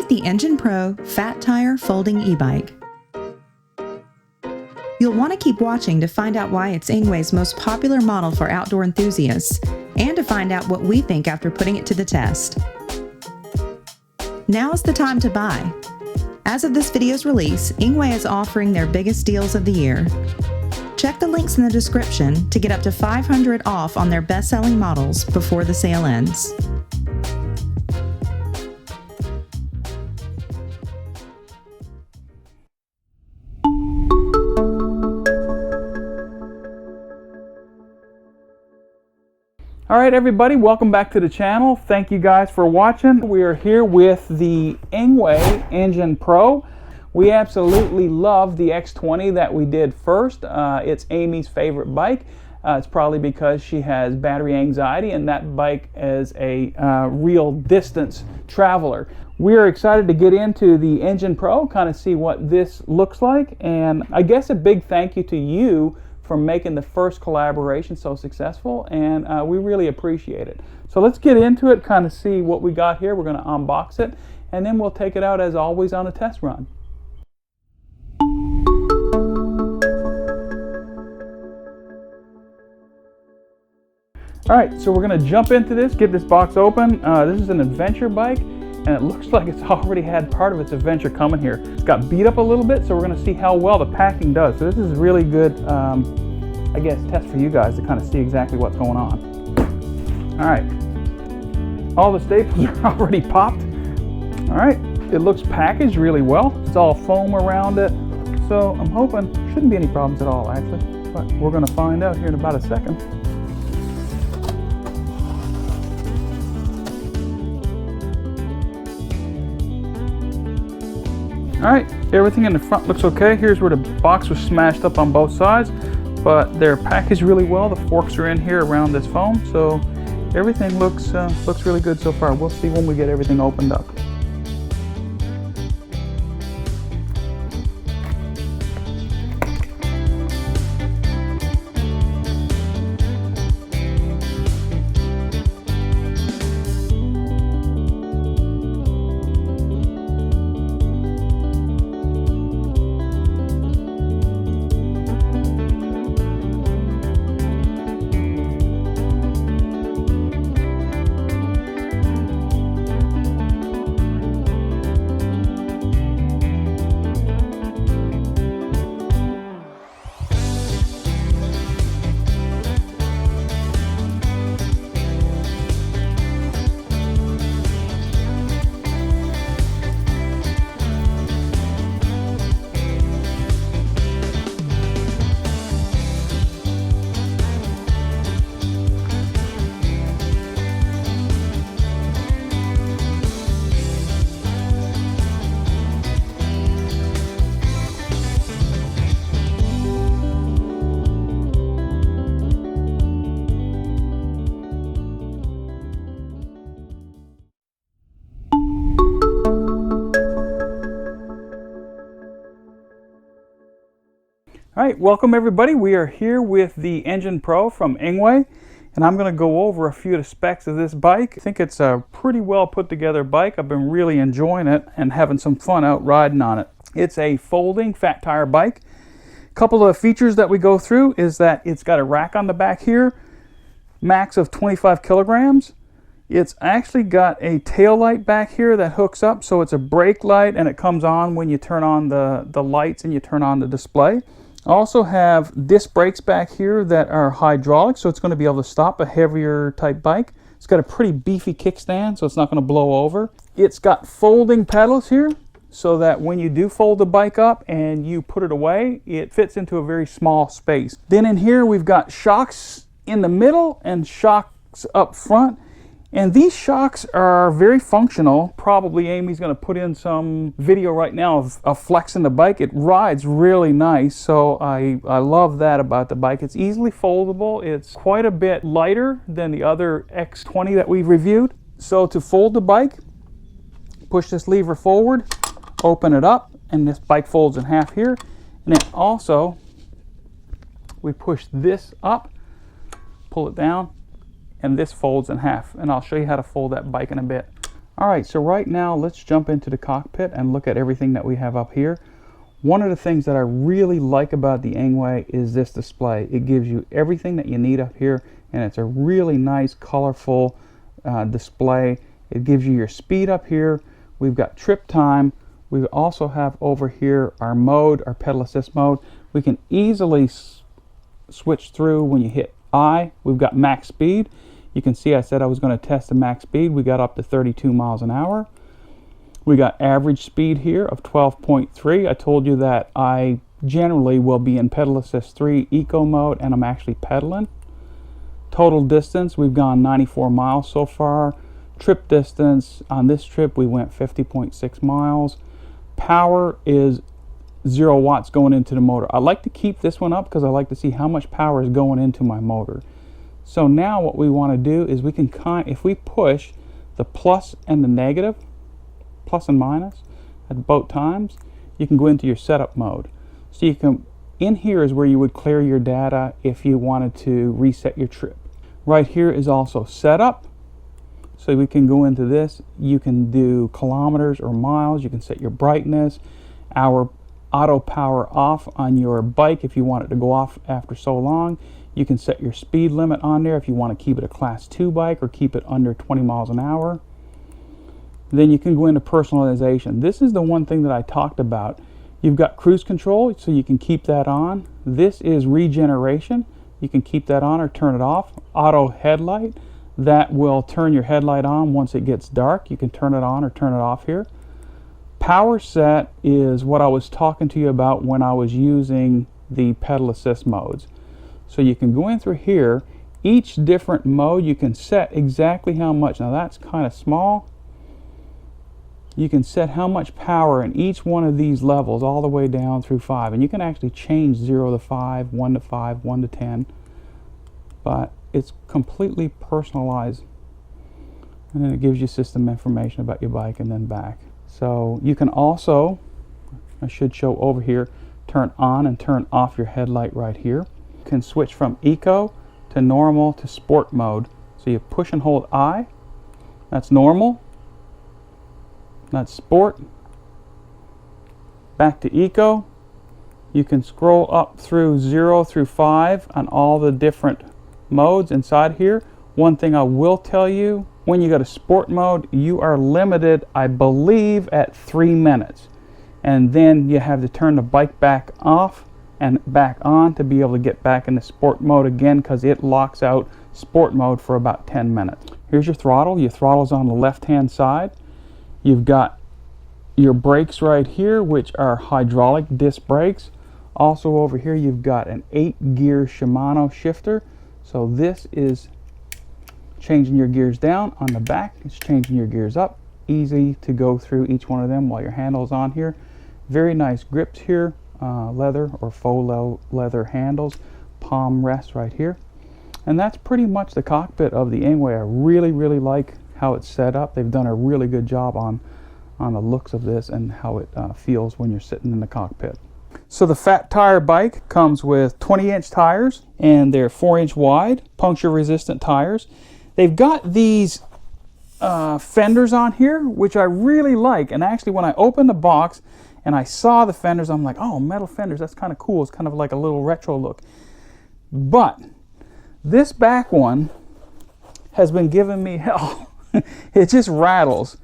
Meet the Engine Pro Fat Tire Folding e-bike. You'll want to keep watching to find out why it's Engwe's most popular model for outdoor enthusiasts, and to find out what we think after putting it to the test. Now is the time to buy. As of this video's release, Engwe is offering their biggest deals of the year. Check the links in the description to get up to $500 off on their best-selling models before the sale ends. All right, everybody, welcome back to the channel. Thank you guys for watching. We are here with the Engwe Engine Pro. We absolutely love the X20 that we did first. It's Amy's favorite bike. It's probably because she has battery anxiety, and that bike is a real distance traveler. We are excited to get into the Engine Pro, kind of see what this looks like, and I guess a big thank you to you for making the first collaboration so successful, and we really appreciate it. So let's get into it, kind of see what we got here. We're going to unbox it, and then we'll take it out as always on a test run. All right, so we're going to jump into this, get this box open. This is an adventure bike, and it looks like it's already had part of its adventure coming here. It's got beat up a little bit, so we're going to see how well the packing does. So this is really good, I guess, test for you guys to kind of see exactly what's going on. All right, all the staples are already popped. All right, it looks packaged really well. It's all foam around it, so I'm hoping shouldn't be any problems at all, actually. But we're going to find out here in about a second. All right, everything in the front looks okay. Here's where the box was smashed up on both sides, but they're packaged really well. The forks are in here around this foam, so everything looks really good so far. We'll see when we get everything opened up. All right, welcome everybody. We are here with the Engine Pro from Engwe, and I'm going to go over a few of the specs of this bike. I think it's a pretty well put together bike. I've been really enjoying it and having some fun out riding on it. It's a folding fat tire bike. A couple of features that we go through is that it's got a rack on the back here, max of 25 kilograms. It's actually got a tail light back here that hooks up, so it's a brake light, and it comes on when you turn on the lights and you turn on the display. Also have disc brakes back here that are hydraulic, so it's going to be able to stop a heavier type bike. It's got a pretty beefy kickstand, so it's not going to blow over. It's got folding pedals here, so that when you do fold the bike up and you put it away, it fits into a very small space. Then in here we've got shocks in the middle and shocks up front. And these shocks are very functional. Probably Amy's going to put in some video right now of flexing the bike. It rides really nice, so I love that about the bike. It's easily foldable. It's quite a bit lighter than the other X20 that we've reviewed. So to fold the bike, push this lever forward, open it up, and this bike folds in half here. And then also, we push this up, pull it down, and this folds in half, and I'll show you how to fold that bike in a bit. All right, so right now let's jump into the cockpit and look at everything that we have up here. One of the things that I really like about the Engwe is this display. It gives you everything that you need up here, and it's a really nice, colorful display. It gives you your speed up here. We've got trip time. We also have over here our mode, our pedal assist mode. We can easily switch through when you hit I. We've got max speed. You can see I said I was going to test the max speed. We got up to 32 miles an hour. We got average speed here of 12.3. I told you that I generally will be in pedal assist 3 eco mode, and I'm actually pedaling. Total distance, we've gone 94 miles so far. Trip distance, on this trip we went 50.6 miles. Power is 0 watts going into the motor. I like to keep this one up because I like to see how much power is going into my motor. So now what we want to do is we can if we push the plus and the negative, plus and minus at both times, you can go into your setup mode. So you can, in here is where you would clear your data if you wanted to reset your trip. Right here is also setup. So we can go into this. You can do kilometers or miles. You can set your brightness, our auto power off on your bike if you want it to go off after so long. You can set your speed limit on there if you want to keep it a class 2 bike or keep it under 20 miles an hour. Then you can go into personalization. This is the one thing that I talked about. You've got cruise control, so you can keep that on. This is regeneration. You can keep that on or turn it off. Auto headlight, that will turn your headlight on once it gets dark. You can turn it on or turn it off here. Power set is what I was talking to you about when I was using the pedal assist modes. So you can go in through here. Each different mode you can set exactly how much. Now that's kind of small. You can set how much power in each one of these levels all the way down through 5. And you can actually change 0 to 5, 1 to 5, 1 to 10. But it's completely personalized. And then it gives you system information about your bike and then back. So you can also, I should show over here, turn on and turn off your headlight right here. You can switch from eco to normal to sport mode. So you push and hold I, that's normal. That's sport. Back to eco. You can scroll up through 0 through 5 on all the different modes inside here. One thing I will tell you, when you go to sport mode, you are limited, I believe, at 3 minutes. And then you have to turn the bike back off and back on to be able to get back into sport mode again, because it locks out sport mode for about 10 minutes. Here's your throttle. Your throttle's on the left-hand side. You've got your brakes right here, which are hydraulic disc brakes. Also over here you've got an 8-gear Shimano shifter. So this is changing your gears down. On the back it's changing your gears up. Easy to go through each one of them while your handle's on here. Very nice grips here, leather or faux leather handles. Palm rest right here. And that's pretty much the cockpit of the Engwe. I really like how it's set up. They've done a really good job on the looks of this and how it feels when you're sitting in the cockpit. So the fat tire bike comes with 20-inch tires, and they're 4-inch wide, puncture resistant tires. They've got these fenders on here, which I really like. And actually when I opened the box and I saw the fenders, I'm like, oh, metal fenders, that's kind of cool. It's kind of like a little retro look. But this back one has been giving me hell. It just rattles.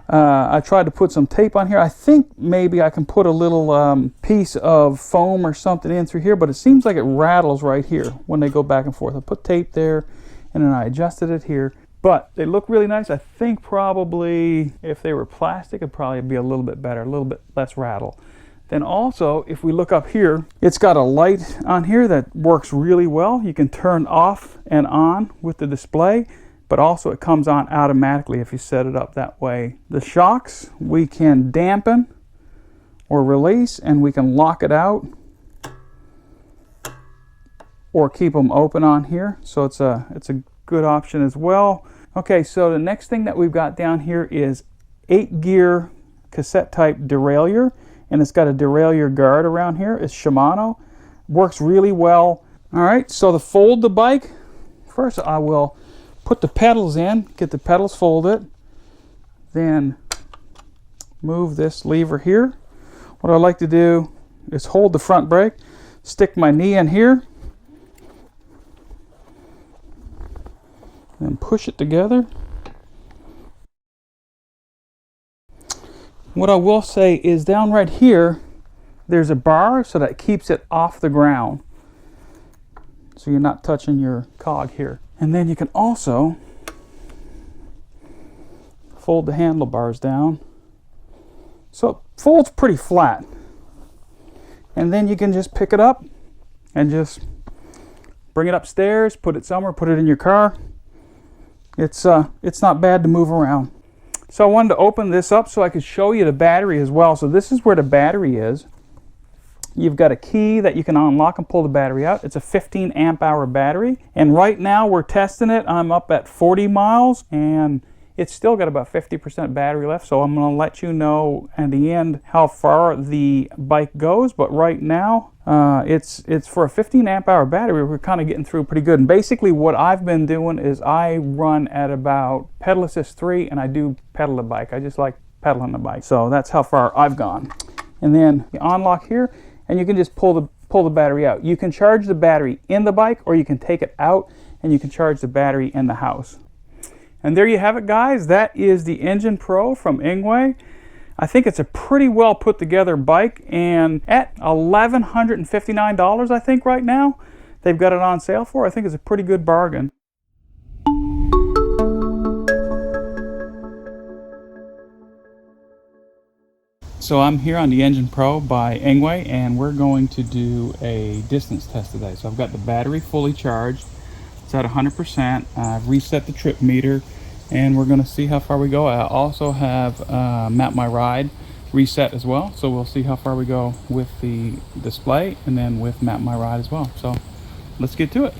I tried to put some tape on here. I think maybe I can put a little piece of foam or something in through here, but it seems like it rattles right here when they go back and forth. I put tape there and then I adjusted it here. But they look really nice. I think probably if they were plastic, it'd probably be a little bit better, a little bit less rattle. Then also, if we look up here, it's got a light on here that works really well. You can turn off and on with the display, but also it comes on automatically if you set it up that way. The shocks, we can dampen or release, and we can lock it out or keep them open on here. So it's a good option as well. Okay, so the next thing that we've got down here is 8-gear cassette type derailleur, and it's got a derailleur guard around here. It's Shimano. Works really well. All right, so to fold the bike, first I will put the pedals in, get the pedals folded. then move this lever here. What I like to do is hold the front brake, stick my knee in here, then push it together. What I will say is down right here, there's a bar so that keeps it off the ground. So you're not touching your cog here. And then you can also fold the handlebars down. So it folds pretty flat. And then you can just pick it up and just bring it upstairs, put it somewhere, put it in your car. It's not bad to move around. So I wanted to open this up so I could show you the battery as well. So this is where the battery is. You've got a key that you can unlock and pull the battery out. It's a 15 amp hour battery. And right now we're testing it. I'm up at 40 miles and it's still got about 50% battery left. So I'm gonna let you know at the end how far the bike goes. But right now, it's for a 15 amp hour battery, we're kind of getting through pretty good. And basically what I've been doing is I run at about pedal assist 3 and I do pedal the bike. I just like pedaling the bike. So that's how far I've gone. And then you unlock here and you can just pull the battery out. You can charge the battery in the bike or you can take it out and you can charge the battery in the house. And there you have it, guys. That is the Engine Pro from Engwe. I think it's a pretty well put together bike, and at $1,159 I think right now they've got it on sale for. I think it's a pretty good bargain. So I'm here on the Engine Pro by Engwe and we're going to do a distance test today. So I've got the battery fully charged. It's at 100%. I've reset the trip meter and we're going to see how far we go. I also have Map My Ride reset as well. So we'll see how far we go with the display and then with Map My Ride as well. So let's get to it.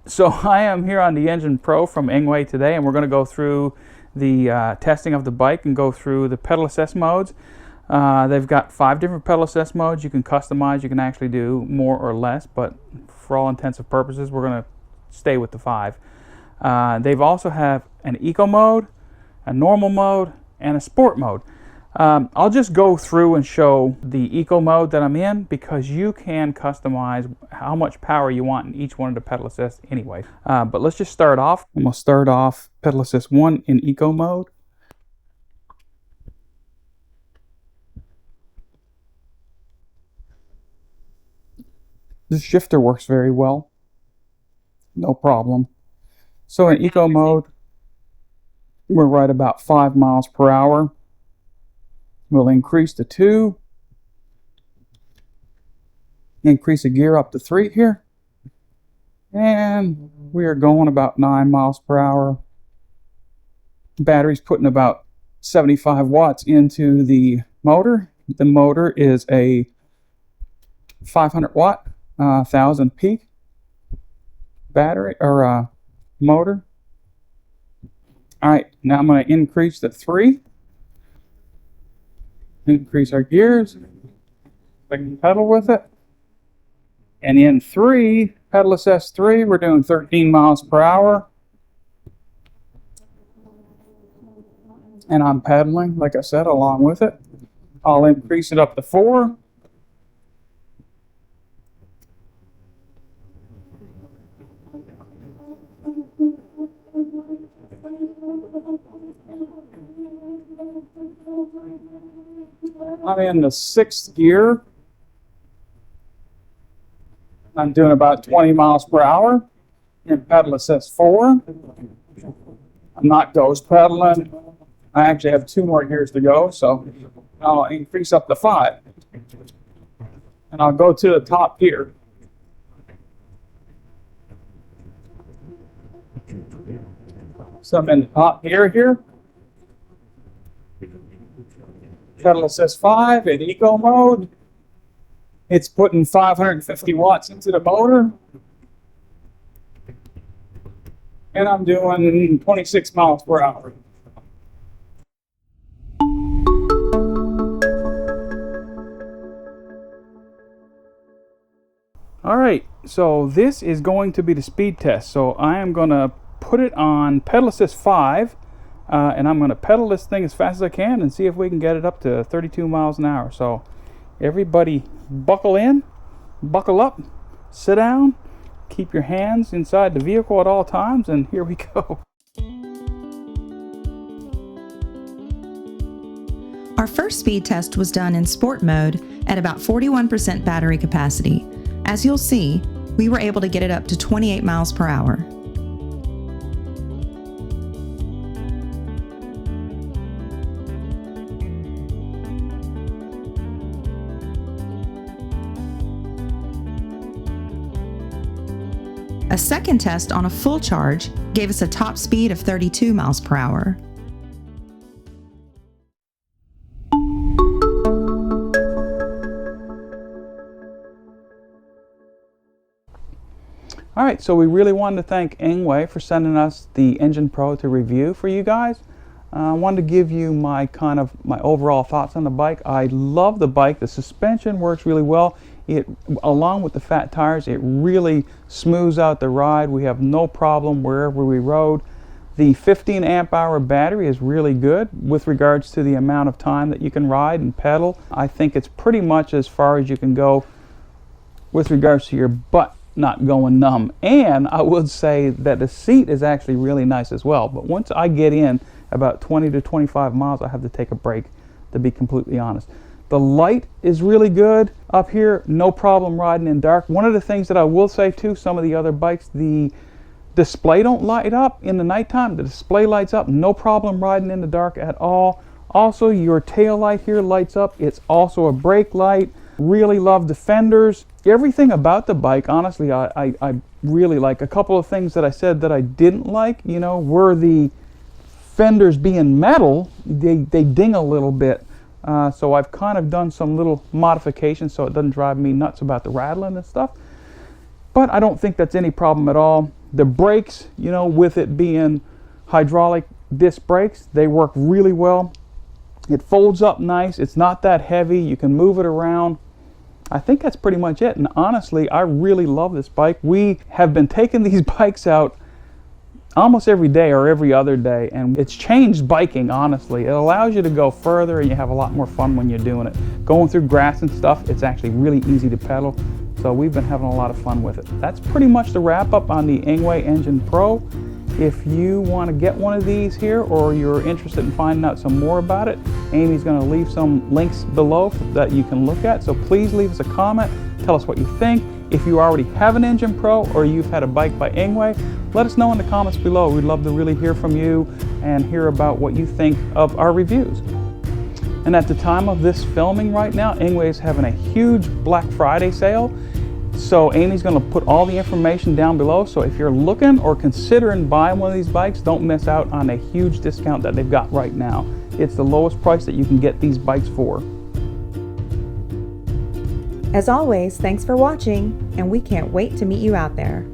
So I am here on the Engine Pro from Engwe today, and we're going to go through the testing of the bike and go through the pedal assist modes. They've got 5 different pedal assist modes you can customize. You can actually do more or less, but for all intents and purposes, we're going to stay with the 5. They've also have an eco mode, a normal mode, and a sport mode. I'll just go through and show the eco mode that I'm in because you can customize how much power you want in each one of the pedal assists anyway. But let's just start off. I'm going to start off pedal assist 1 in eco mode. The shifter works very well. No problem. So in eco mode, we're right about 5 miles per hour. We'll increase to 2. Increase a gear up to 3 here. And we are going about 9 miles per hour. Battery's putting about 75 watts into the motor. The motor is a 500 watt, 1000 peak battery or motor. All right, now I'm going to increase to 3. Increase our gears. I can pedal with it. And in 3, pedal assist 3, we're doing 13 miles per hour. And I'm pedaling, like I said, along with it. I'll increase it up to 4. I'm in the 6th gear. I'm doing about 20 miles per hour. in pedal assist 4. I'm not ghost pedaling. I actually have 2 more gears to go, so I'll increase up to 5. And I'll go to the top gear. So I'm in the top gear here. Pedal assist 5 in eco mode. It's putting 550 watts into the motor. And I'm doing 26 miles per hour. All right, so this is going to be the speed test. So I am going to put it on pedal assist 5, and I'm going to pedal this thing as fast as I can and see if we can get it up to 32 miles an hour. So everybody buckle in, buckle up, sit down, keep your hands inside the vehicle at all times, and here we go. Our first speed test was done in sport mode at about 41% battery capacity. As you'll see, we were able to get it up to 28 miles per hour. A second test on a full charge gave us a top speed of 32 miles per hour. All right, so we really wanted to thank Engwe for sending us the Engine Pro to review for you guys. I wanted to give you my overall thoughts on the bike. I love the bike. The suspension works really well. It, along with the fat tires, it really smooths out the ride. We have no problem wherever we rode. The 15 amp hour battery is really good with regards to the amount of time that you can ride and pedal. I think it's pretty much as far as you can go with regards to your butt not going numb. And I would say that the seat is actually really nice as well. But once I get in about 20 to 25 miles, I have to take a break, to be completely honest. The light is really good up here, no problem riding in dark. One of the things that I will say too, some of the other bikes, the display don't light up in the nighttime. The display lights up, no problem riding in the dark at all. Also, your tail light here lights up. It's also a brake light. Really love the fenders. Everything about the bike, honestly, I really like. A couple of things that I said that I didn't like, you know, were the fenders being metal. They ding a little bit. So I've kind of done some little modifications so it doesn't drive me nuts about the rattling and stuff. But I don't think that's any problem at all. The brakes, you know, with it being hydraulic disc brakes, they work really well. It folds up nice. It's not that heavy. You can move it around. I think that's pretty much it. And honestly, I really love this bike. We have been taking these bikes out almost every day or every other day, and it's changed biking, honestly. It allows you to go further and you have a lot more fun when you're doing it. Going through grass and stuff, it's actually really easy to pedal. So we've been having a lot of fun with it. That's pretty much the wrap up on the Engwe Engine Pro. If you want to get one of these here, or you're interested in finding out some more about it, Amy's going to leave some links below that you can look at. So please leave us a comment. Tell us what you think. If you already have an Engine Pro or you've had a bike by Engwe, let us know in the comments below. We'd love to really hear from you and hear about what you think of our reviews. And at the time of this filming right now, Engwe is having a huge Black Friday sale. So Amy's going to put all the information down below. So if you're looking or considering buying one of these bikes, don't miss out on a huge discount that they've got right now. It's the lowest price that you can get these bikes for. As always, thanks for watching, and we can't wait to meet you out there.